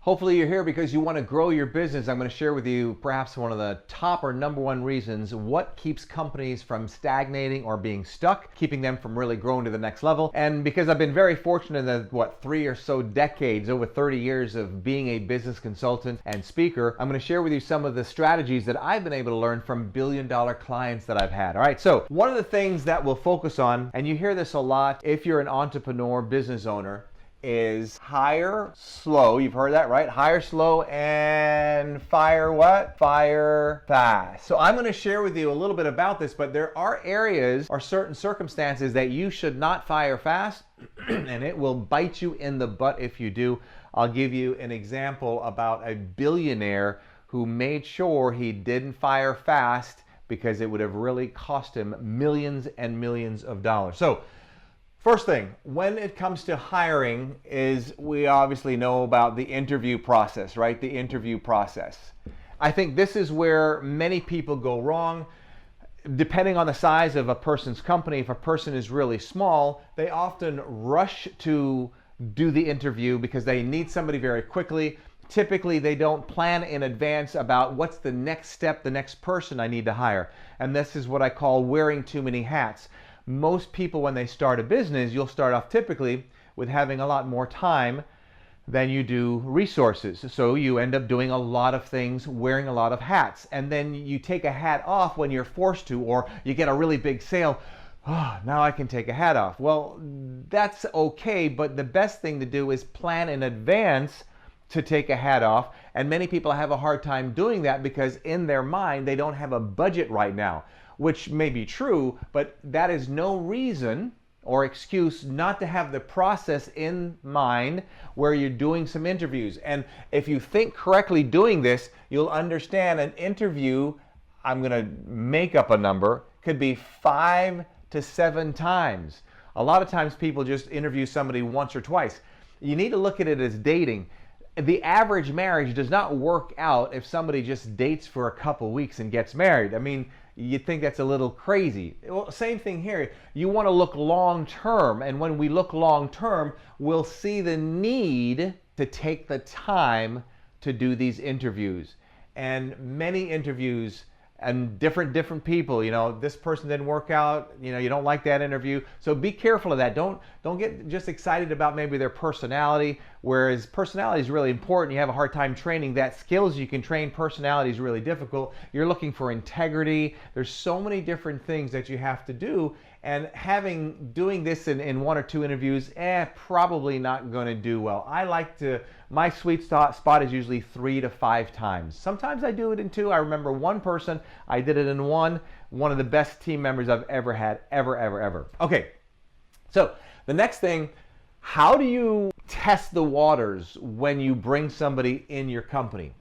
Hopefully you're here because you want to grow your business. I'm going to share with you perhaps one of the top or number one reasons what keeps companies from stagnating or being stuck, keeping them from really growing to the next level. And because I've been very fortunate in the, 3 or so decades, over 30 years of being a business consultant and speaker, I'm going to share with you some of the strategies that I've been able to learn from billion-dollar clients that I've had. All right, so one of the things that we'll focus on, and you hear this a lot if you're an entrepreneur, business owner, is hire slow. You've heard that, right? Hire slow and fire what? Fire fast. So I'm going to share with you a little bit about this, but there are areas or certain circumstances that you should not fire fast, and it will bite you in the butt if you do. I'll give you an example about a billionaire who made sure he didn't fire fast because it would have really cost him millions and millions of dollars. So first thing, when it comes to hiring, is we obviously know about the interview process, right? The interview process. I think this is where many people go wrong. Depending on the size of a person's company, if a person is really small, they often rush to do the interview because they need somebody very quickly. Typically, they don't plan in advance about what's the next step, the next person I need to hire. And this is what I call wearing too many hats. Most people, when they start a business, you'll start off typically with having a lot more time than you do resources. So you end up doing a lot of things, wearing a lot of hats. And then you take a hat off when you're forced to, or you get a really big sale. Oh, now I can take a hat off. Well, that's okay, but the best thing to do is plan in advance to take a hat off. And many people have a hard time doing that because in their mind, they don't have a budget right now, which may be true, but that is no reason or excuse not to have the process in mind where you're doing some interviews. And if you think correctly doing this, you'll understand an interview, I'm gonna make up a number, could be 5 to 7 times. A lot of times people just interview somebody once or twice. You need to look at it as dating. The average marriage does not work out if somebody just dates for a couple weeks and gets married. I mean, you think that's a little crazy. Well, same thing here. You want to look long term, and when we look long term, we'll see the need to take the time to do these interviews. And many interviews and different people, this person didn't work out, you don't like that interview. So be careful of that. Don't get just excited about maybe their personality, whereas personality is really important. You have a hard time training that. Skills you can train, personality is really difficult. You're looking for integrity. There's so many different things that you have to do, and doing this in 1 or 2 interviews, probably not going to do well. My sweet spot is usually 3 to 5 times. Sometimes I do it in 2. I remember one person, I did it in one of the best team members I've ever had, ever. Okay, so the next thing, how do you test the waters when you bring somebody in your company?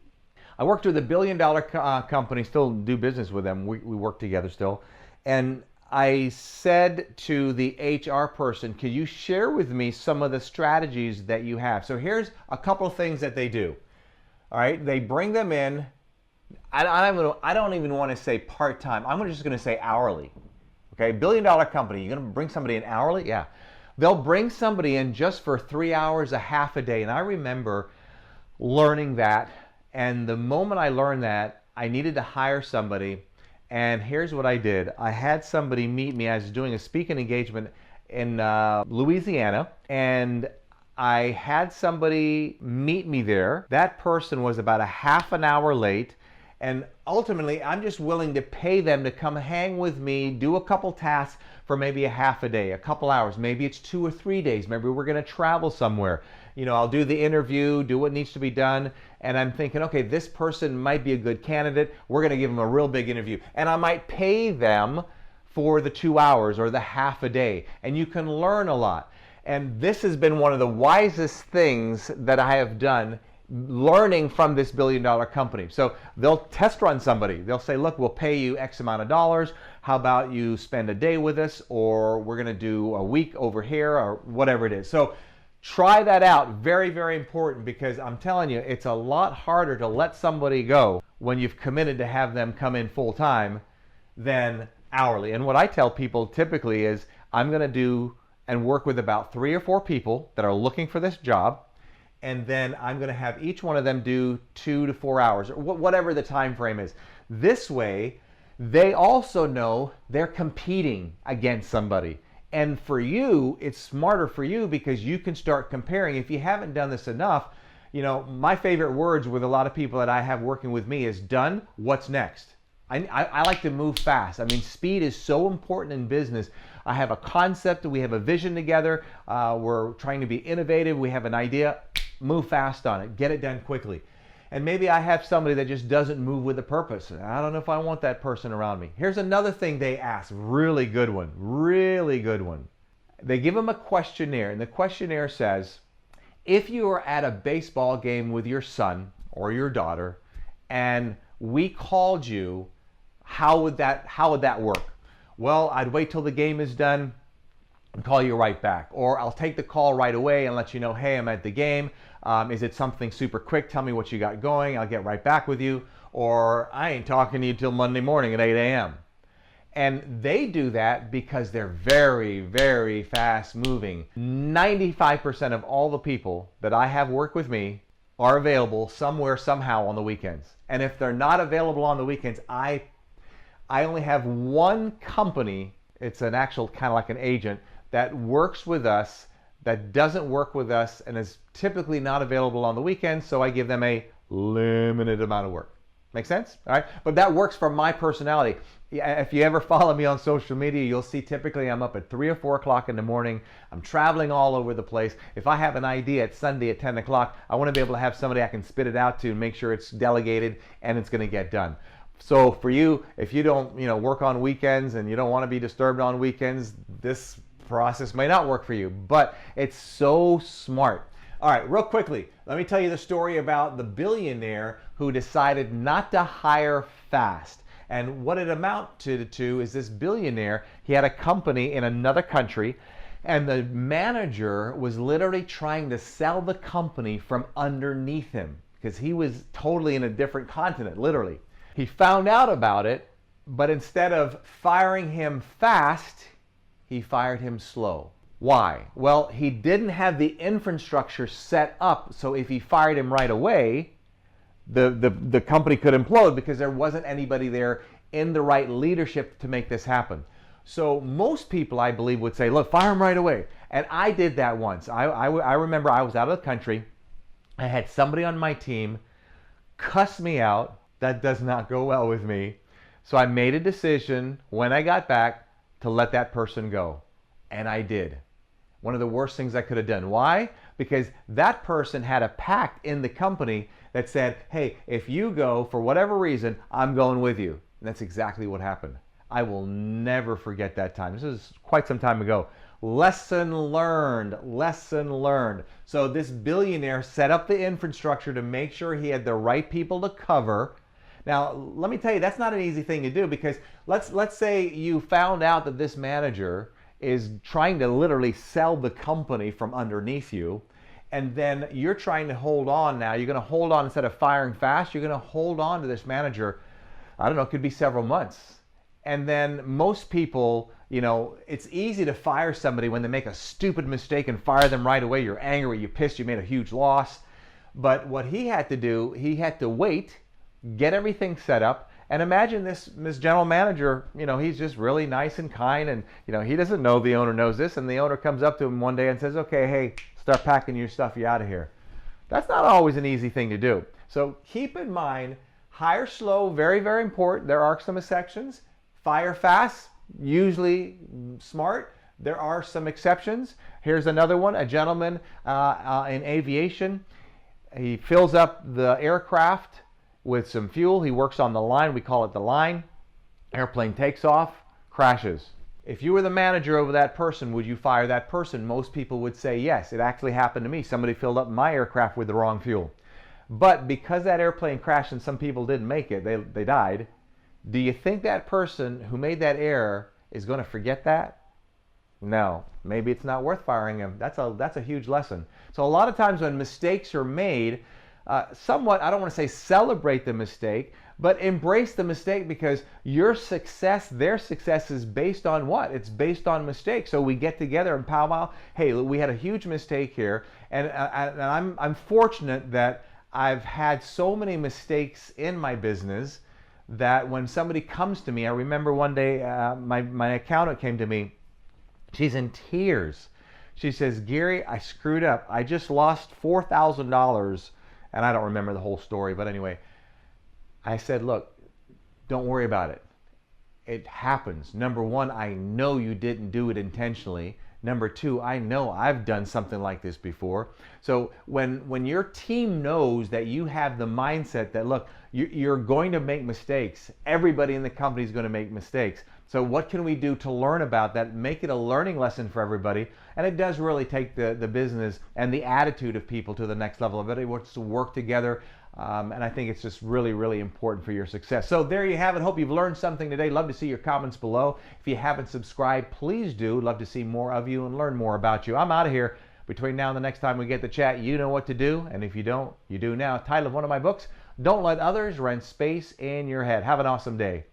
I worked with a billion-dollar company, still do business with them. We work together still. And I said to the HR person, could you share with me some of the strategies that you have? So here's a couple of things that they do. All right, they bring them in. I don't even want to say part-time. I'm just going to say hourly. Okay, billion-dollar company. You're going to bring somebody in hourly? Yeah. They'll bring somebody in just for 3 hours, a half a day. And I remember learning that. And the moment I learned that, I needed to hire somebody. And here's what I did. I had somebody meet me. I was doing a speaking engagement in Louisiana, and I had somebody meet me there. That person was about a half an hour late, and ultimately I'm just willing to pay them to come hang with me, do a couple tasks for maybe a half a day, a couple hours. Maybe it's 2 or 3 days. Maybe we're going to travel somewhere. I'll do the interview, do what needs to be done, and I'm thinking, okay, this person might be a good candidate. We're going to give them a real big interview. And I might pay them for the 2 hours or the half a day, and you can learn a lot. And this has been one of the wisest things that I have done, learning from this billion-dollar company. So they'll test run somebody. They'll say, look, we'll pay you X amount of dollars. How about you spend a day with us, or we're going to do a week over here, or whatever it is. So try that out. Very, very important, because I'm telling you, it's a lot harder to let somebody go when you've committed to have them come in full time than hourly. And what I tell people typically is I'm going to do and work with about 3 or 4 people that are looking for this job. and then I'm going to have each one of them do 2 to 4 hours, or whatever the time frame is. This way, they also know they're competing against somebody. And for you, it's smarter for you because you can start comparing. If you haven't done this enough, my favorite words with a lot of people that I have working with me is done, what's next? I like to move fast. I mean, speed is so important in business. I have a concept, we have a vision together, we're trying to be innovative, we have an idea, move fast on it, get it done quickly. And maybe I have somebody that just doesn't move with a purpose. I don't know if I want that person around me. Here's another thing they ask, really good one, really good one. They give them a questionnaire, and the questionnaire says, if you are at a baseball game with your son or your daughter, and we called you, how would that work? Well, I'd wait till the game is done and call you right back. Or I'll take the call right away and let you know, hey, I'm at the game. Is it something super quick? Tell me what you got going. I'll get right back with you. Or I ain't talking to you till Monday morning at 8 a.m. And they do that because they're very, very fast moving. 95% of all the people that I have work with me are available somewhere, somehow on the weekends. And if they're not available on the weekends, I only have one company, it's an actual kind of like an agent, that works with us, that doesn't work with us, and is typically not available on the weekends, so I give them a limited amount of work. Make sense? All right? But that works for my personality. If you ever follow me on social media, you'll see typically I'm up at 3 or 4 o'clock in the morning. I'm traveling all over the place. If I have an idea at Sunday at 10 o'clock, I want to be able to have somebody I can spit it out to and make sure it's delegated and it's going to get done. So for you, if you don't work on weekends and you don't want to be disturbed on weekends, this process may not work for you, but it's so smart. All right, real quickly, let me tell you the story about the billionaire who decided not to hire fast. And what it amounted to is this billionaire, he had a company in another country, and the manager was literally trying to sell the company from underneath him because he was totally in a different continent, literally. He found out about it, but instead of firing him fast, he fired him slow. Why? Well, he didn't have the infrastructure set up, so if he fired him right away, the company could implode because there wasn't anybody there in the right leadership to make this happen. So most people, I believe, would say, look, fire him right away. And I did that once. I remember I was out of the country. I had somebody on my team cuss me out. That does not go well with me. So I made a decision when I got back to let that person go. And I did. One of the worst things I could have done. Why? Because that person had a pact in the company that said, hey, if you go for whatever reason, I'm going with you. And that's exactly what happened. I will never forget that time. This is quite some time ago. Lesson learned, lesson learned. So this billionaire set up the infrastructure to make sure he had the right people to cover. Now, let me tell you, that's not an easy thing to do because let's say you found out that this manager is trying to literally sell the company from underneath you, and then you're trying to hold on now. You're going to hold on instead of firing fast. You're going to hold on to this manager, I don't know, it could be several months. And then most people, it's easy to fire somebody when they make a stupid mistake and fire them right away. You're angry, you're pissed, you made a huge loss. But what he had to do, he had to wait, get everything set up, and imagine this general manager, he's just really nice and kind, and he doesn't know the owner knows this, and the owner comes up to him one day and says, okay, hey, start packing your stuff, you're out of here. That's not always an easy thing to do. So keep in mind, hire slow, very, very important. There are some exceptions. Fire fast, usually smart. There are some exceptions. Here's another one, a gentleman in aviation. He fills up the aircraft with some fuel. He works on the line. We call it the line. Airplane takes off, crashes. If you were the manager over that person, would you fire that person? Most people would say yes. It actually happened to me. Somebody filled up my aircraft with the wrong fuel. But because that airplane crashed and some people didn't make it, they died, do you think that person who made that error is going to forget that? No. Maybe it's not worth firing him. That's a huge lesson. So a lot of times when mistakes are made, somewhat, I don't want to say celebrate the mistake, But embrace the mistake, because your success, their success, is based on what? It's based on mistakes. So we get together and powwow. Hey, we had a huge mistake here, and I'm fortunate that I've had so many mistakes in my business that when somebody comes to me, I remember one day my accountant came to me. She's in tears. She says, Gary, I screwed up. I just lost $4,000. And I don't remember the whole story, but anyway, I said, look, don't worry about it. It happens. Number one, I know you didn't do it intentionally. Number two, I know I've done something like this before. So when your team knows that you have the mindset that, look, you're going to make mistakes. Everybody in the company is going to make mistakes. So what can we do to learn about that, make it a learning lesson for everybody? And it does really take the business and the attitude of people to the next level. Everybody wants to work together. And I think it's just really, really important for your success. So there you have it. Hope you've learned something today. Love to see your comments below. If you haven't subscribed, please do. Love to see more of you and learn more about you. I'm out of here. Between now and the next time we get to chat, you know what to do. And if you don't, you do now. Title of one of my books, Don't Let Others Rent Space in Your Head. Have an awesome day.